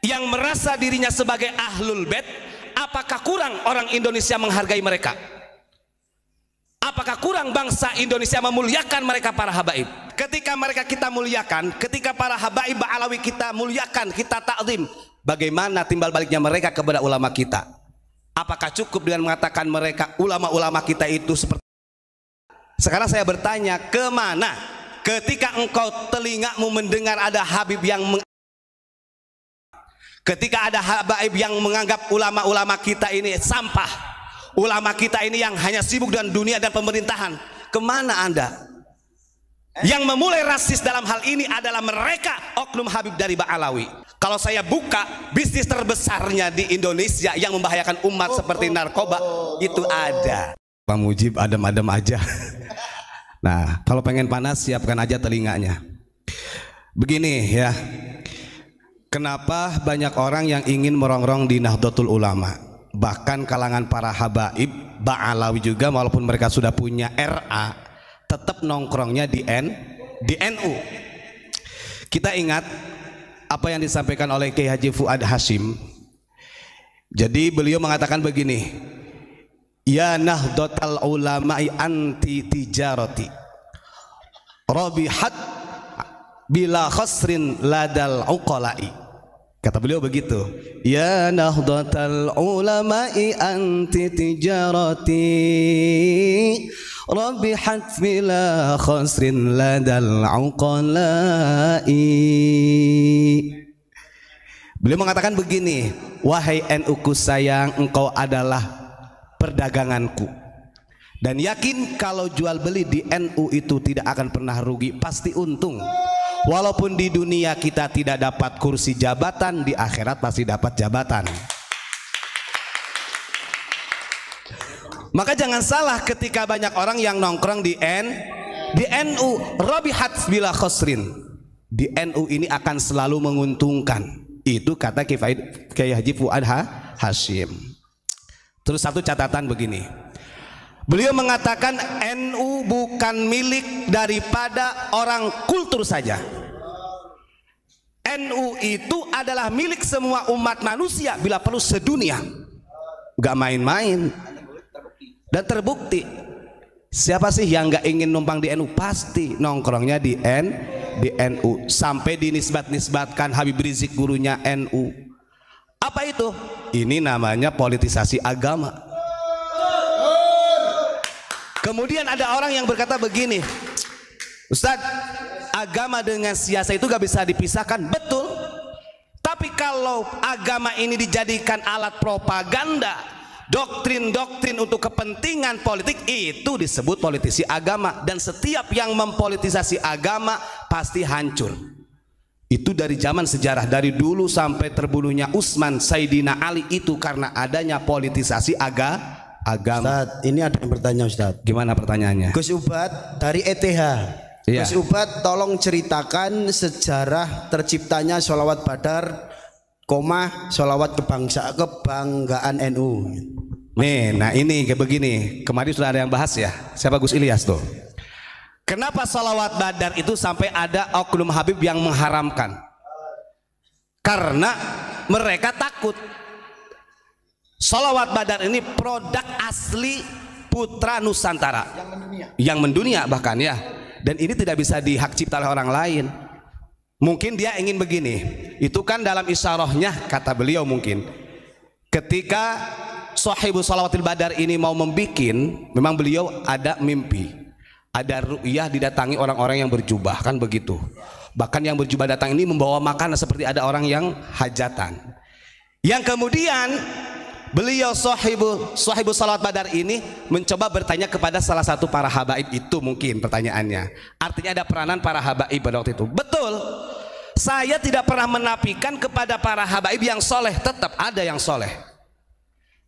yang merasa dirinya sebagai ahlul bait, apakah kurang orang Indonesia menghargai mereka? Apakah kurang bangsa Indonesia memuliakan mereka para habaib? Ketika mereka kita muliakan, ketika para habaib Ba'alawi kita muliakan, kita takzim, bagaimana timbal baliknya mereka kepada ulama kita? Apakah cukup dengan mengatakan mereka ulama-ulama kita itu seperti? Sekarang saya bertanya, kemana ketika engkau telingamu mendengar ada habib yang ketika ada habaib yang menganggap ulama-ulama kita ini sampah, ulama kita ini yang hanya sibuk dengan dunia dan pemerintahan, kemana Anda? Yang memulai rasis dalam hal ini adalah mereka, oknum habib dari Ba'alawi. Kalau saya buka bisnis terbesarnya di Indonesia yang membahayakan umat seperti narkoba, itu ada. Pak Mujib adem-adem aja. Nah, kalau pengen panas siapkan aja telinganya. Begini ya, kenapa banyak orang yang ingin merongrong di Nahdlatul Ulama? Bahkan kalangan para habaib Ba'alawi juga, walaupun mereka sudah punya RA, tetap nongkrongnya di NU. Kita ingat apa yang disampaikan oleh Kiai Haji Fuad Hasyim. Jadi beliau mengatakan begini, ya Nahdlatul Ulama'i anti tijarati rabihat bila khasrin ladal uqala'i. Kata beliau begitu, ya Nahdlatul Ulama'i anti tijarati rabihat bila khasrin ladal uqala'i. Beliau mengatakan begini, wahai NU ku sayang, engkau adalah perdaganganku, dan yakin kalau jual beli di NU itu tidak akan pernah rugi, pasti untung. Walaupun di dunia kita tidak dapat kursi jabatan, di akhirat pasti dapat jabatan. Maka jangan salah ketika banyak orang yang nongkrong di NU, rabihat bila khosrin, di NU ini akan selalu menguntungkan. Itu kata Kiai Haji Fuad Hasyim. Terus satu catatan begini, beliau mengatakan NU bukan milik daripada orang kultur saja. NU itu adalah milik semua umat manusia, bila perlu sedunia. Gak main-main. Dan terbukti, siapa sih yang gak ingin numpang di NU? Pasti nongkrongnya di NU. Sampai dinisbat-nisbatkan Habib Rizik gurunya NU. Apa itu? Ini namanya politisasi agama. Kemudian ada orang yang berkata begini, Ustadz, agama dengan siasa itu gak bisa dipisahkan. Betul. Tapi kalau agama ini dijadikan alat propaganda, doktrin-doktrin untuk kepentingan politik, itu disebut politisi agama. Dan setiap yang mempolitisasi agama pasti hancur. Itu dari zaman sejarah, dari dulu sampai terbunuhnya Utsman, Sayyidina Ali, itu karena adanya politisasi agama. Ustadz, ini ada yang bertanya Ustadz. Gimana pertanyaannya? Gus Ubat dari ETH. Iya. Gus Ubat, tolong ceritakan sejarah terciptanya sholawat Badar, sholawat kebanggaan NU. Nih, nah ini kayak begini. Kemarin sudah ada yang bahas ya. Siapa? Gus Ilyas tuh. Kenapa sholawat Badar itu sampai ada oknum Habib yang mengharamkan? Karena mereka takut sholawat Badar ini produk asli putra Nusantara yang mendunia bahkan ya, dan ini tidak bisa dihak cipta oleh orang lain. Mungkin dia ingin begini, itu kan dalam isyarahnya kata beliau, mungkin ketika Sohibu Shalawatil Badar ini mau membikin, memang beliau ada mimpi, ada ru'yah didatangi orang-orang yang berjubah, kan begitu. Bahkan yang berjubah datang ini membawa makanan seperti ada orang yang hajatan. Yang kemudian beliau Sohibu Shalawat Badar ini mencoba bertanya kepada salah satu para habaib itu, mungkin pertanyaannya. Artinya ada peranan para habaib pada waktu itu. Betul. Saya tidak pernah menafikan kepada para habaib yang soleh, tetap ada yang soleh.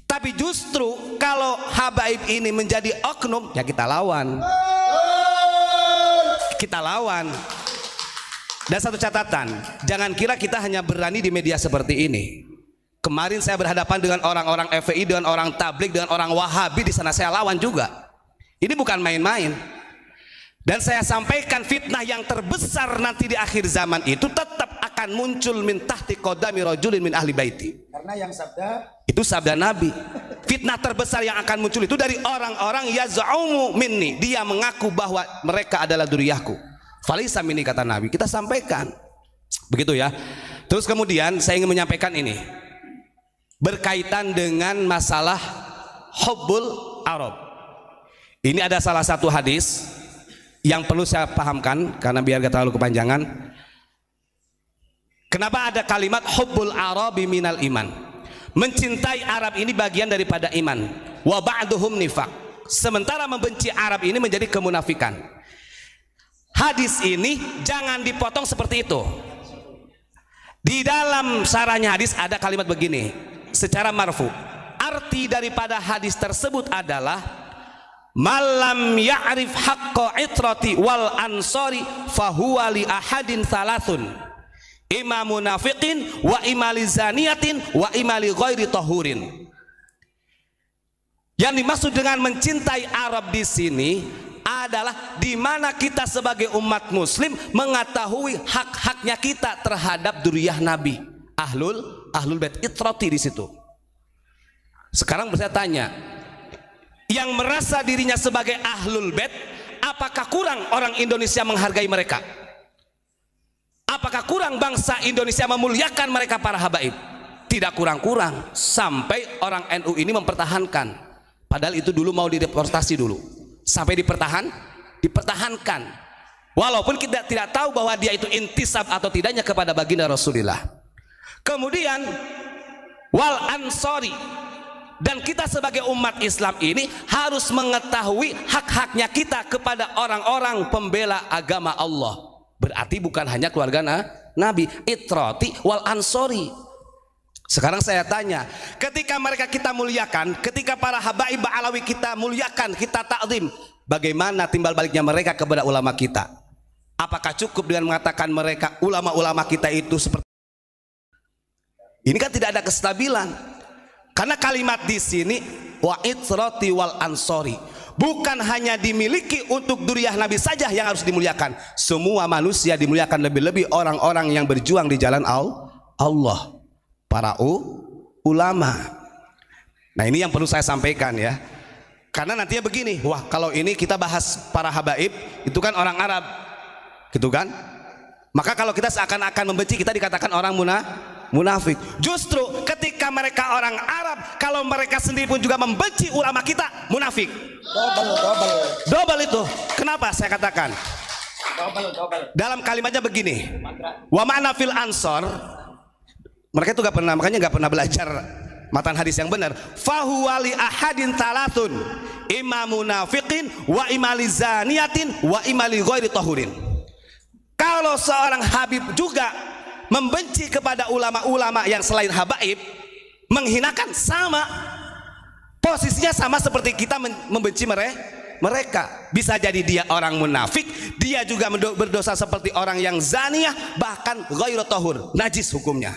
Tapi justru kalau habaib ini menjadi oknum, ya kita lawan. Kita lawan. Dan satu catatan, jangan kira kita hanya berani di media seperti ini. Kemarin saya berhadapan dengan orang-orang FPI, dengan orang tablik, dengan orang Wahabi, di sana saya lawan juga. Ini bukan main-main. Dan saya sampaikan fitnah yang terbesar nanti di akhir zaman itu tetap akan akan muncul min tahti qadami rajulin min ahli baiti. Karena yang sabda itu sabda Nabi. Fitnah terbesar yang akan muncul itu dari orang-orang yaz'umu minni, dia mengaku bahwa mereka adalah dzurriyyahku. Falisa minni, kata Nabi. Kita sampaikan. Begitu ya. Terus kemudian saya ingin menyampaikan ini berkaitan dengan masalah hubbul Arab. Ini ada salah satu hadis yang perlu saya pahamkan karena biar gak terlalu kepanjangan. Kenapa ada kalimat hubbul Arabi minal iman? Mencintai Arab ini bagian daripada iman. Wa ba'duhum nifaq. Sementara membenci Arab ini menjadi kemunafikan. Hadis ini jangan dipotong seperti itu. Di dalam sarahnya hadis ada kalimat begini secara marfu. Arti daripada hadis tersebut adalah malam ya'rif haqqa itrati wal ansori fahuwa li ahadin thalathun, imam munafiqin wa imali zaniyatin wa imali ghairi tahurin. Yang dimaksud dengan mencintai Arab di sini adalah di mana kita sebagai umat muslim mengetahui hak-haknya kita terhadap dzurriyyah Nabi, ahlul bait, itrati di situ. Sekarang saya tanya, yang merasa dirinya sebagai ahlul bait, apakah kurang orang Indonesia menghargai mereka? Apakah kurang bangsa Indonesia memuliakan mereka para habaib? Tidak kurang-kurang. Sampai orang NU ini mempertahankan, padahal itu dulu mau dideportasi dulu, sampai dipertahankan walaupun kita tidak tahu bahwa dia itu intisab atau tidaknya kepada baginda Rasulullah. Kemudian wal ansori, dan kita sebagai umat Islam ini harus mengetahui hak-haknya kita kepada orang-orang pembela agama Allah. Berarti bukan hanya keluarga Nabi, itrati wal ansori. Sekarang saya tanya, ketika mereka kita muliakan, ketika para habaib Alawi kita muliakan, kita takzim, bagaimana timbal baliknya mereka kepada ulama kita? Apakah cukup dengan mengatakan mereka ulama-ulama kita itu seperti ini? Kan tidak ada kestabilan. Karena kalimat di sini wa itrati wal ansori bukan hanya dimiliki untuk dzurriyyah Nabi saja yang harus dimuliakan. Semua manusia dimuliakan, lebih-lebih orang-orang yang berjuang di jalan Allah, para ulama. Nah, ini yang perlu saya sampaikan ya. Karena nantinya begini, wah kalau ini kita bahas para habaib itu kan orang Arab, gitu kan? Maka kalau kita seakan-akan membenci, kita dikatakan orang munafik. Justru ketika mereka orang Arab, kalau mereka sendiri pun juga membenci ulama kita, munafik. Double itu. Kenapa saya katakan? Dalam kalimatnya begini. Wa ma'na fil ansor. Mereka itu gak pernah, makanya gak pernah belajar matan hadis yang benar. Fahuwa li ahadin talatun, imam munafiqin wa imali zaniyatin wa imali ghairi tahurin. Kalau seorang habib juga membenci kepada ulama-ulama yang selain habaib, menghinakan, sama posisinya, sama seperti kita membenci mereka. Bisa jadi dia orang munafik, dia juga berdosa seperti orang yang zaniyah, bahkan ghairu tahur, najis hukumnya,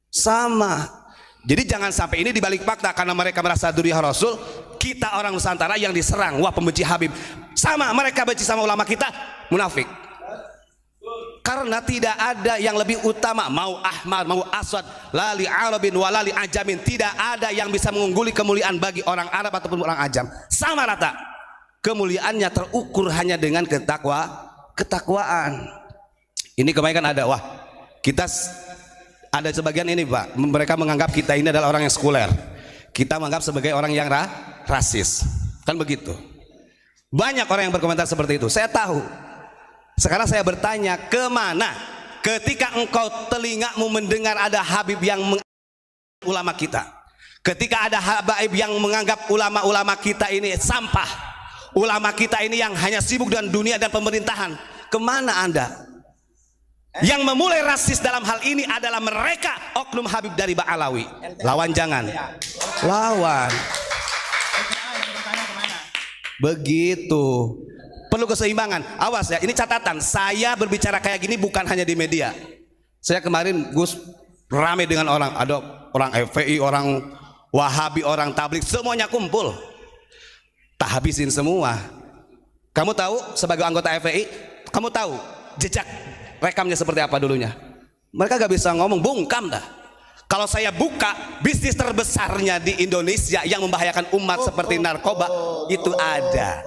sama. Jadi jangan sampai ini dibalik fakta karena mereka merasa dzurriyyah Rasul, kita orang Nusantara yang diserang, wah pembenci Habib. Sama, mereka benci sama ulama kita, munafik. Karena tidak ada yang lebih utama, mau ahmar mau aswad, lali arabin walali ajamin, tidak ada yang bisa mengungguli kemuliaan bagi orang Arab ataupun orang ajam, sama rata kemuliaannya, terukur hanya dengan ketakwaan. Ini kemarin kan ada, wah kita ada sebagian ini Pak, mereka menganggap kita ini adalah orang yang sekuler, kita menganggap sebagai orang yang rasis, kan begitu. Banyak orang yang berkomentar seperti itu, saya tahu. Sekarang saya bertanya, kemana ketika engkau telingamu mendengar ada habib yang ulama kita, ketika ada habaib yang menganggap ulama-ulama kita ini sampah, ulama kita ini yang hanya sibuk dengan dunia dan pemerintahan, kemana Anda? Yang memulai rasis dalam hal ini adalah mereka, oknum habib dari Ba'alawi. Lawan jangan, lawan. Begitu. Perlu keseimbangan. Awas ya, ini catatan. Saya berbicara kayak gini bukan hanya di media. Saya kemarin Gus rame dengan orang, ada orang FPI, orang Wahabi, orang Tabligh, semuanya kumpul. Tak habisin semua. Kamu tahu sebagai anggota FPI, kamu tahu jejak rekamnya seperti apa dulunya? Mereka gak bisa ngomong, bungkam dah. Kalau saya buka bisnis terbesarnya di Indonesia yang membahayakan umat seperti narkoba, itu ada.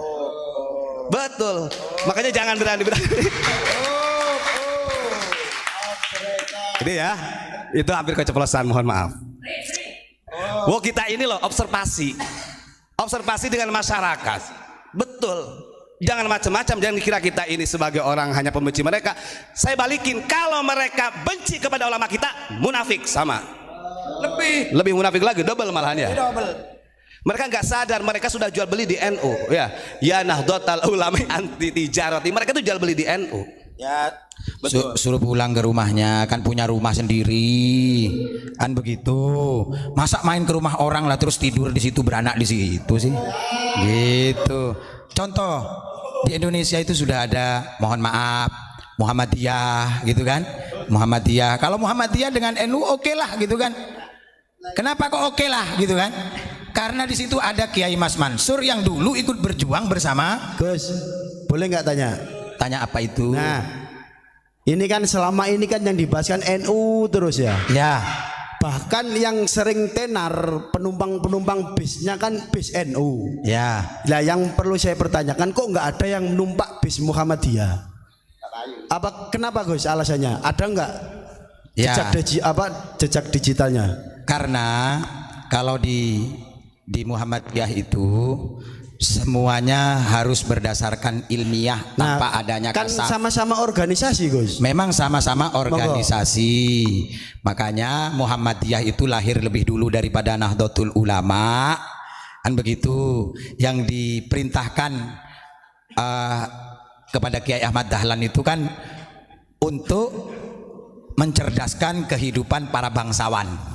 Betul. Makanya jangan berani-berani. Ini ya, itu hampir keceplosan, mohon maaf. Wow, kita ini loh observasi dengan masyarakat. Betul. Jangan macam-macam, jangan kira kita ini sebagai orang hanya pembenci mereka. Saya balikin, kalau mereka benci kepada ulama kita, munafik sama. Lebih munafik lagi, double malahan ya. Mereka nggak sadar mereka sudah jual beli di NU ya. Ya Nahdlatul Ulama anti tijarati. Mereka itu jual beli di NU. Ya, betul. Suruh pulang ke rumahnya, kan punya rumah sendiri. Kan begitu. Masa main ke rumah orang lah terus tidur di situ, beranak di situ sih. Gitu. Contoh, di Indonesia itu sudah ada, mohon maaf, Muhammadiyah gitu kan. Muhammadiyah. Kalau Muhammadiyah dengan NU oke lah gitu kan. Kenapa kok oke lah gitu kan? Karena di situ ada Kiai Mas Mansur yang dulu ikut berjuang bersama. Gus, boleh nggak tanya? Tanya apa itu? Nah, ini kan selama ini kan yang dibahas kan NU terus ya. Ya. Bahkan yang sering tenar penumpang bisnya kan bis NU. Ya. Nah, yang perlu saya pertanyakan, kok nggak ada yang numpak bis Muhammadiyah? Kenapa Gus alasannya? Ada nggak Ya. jejak digitalnya? Karena kalau di Muhammadiyah itu semuanya harus berdasarkan ilmiah tanpa adanya kan kasar. Sama-sama organisasi Gus. Memang sama-sama organisasi. Makanya Muhammadiyah itu lahir lebih dulu daripada Nahdlatul Ulama. Kan begitu. Yang diperintahkan kepada Kiai Ahmad Dahlan itu kan untuk mencerdaskan kehidupan para bangsawan.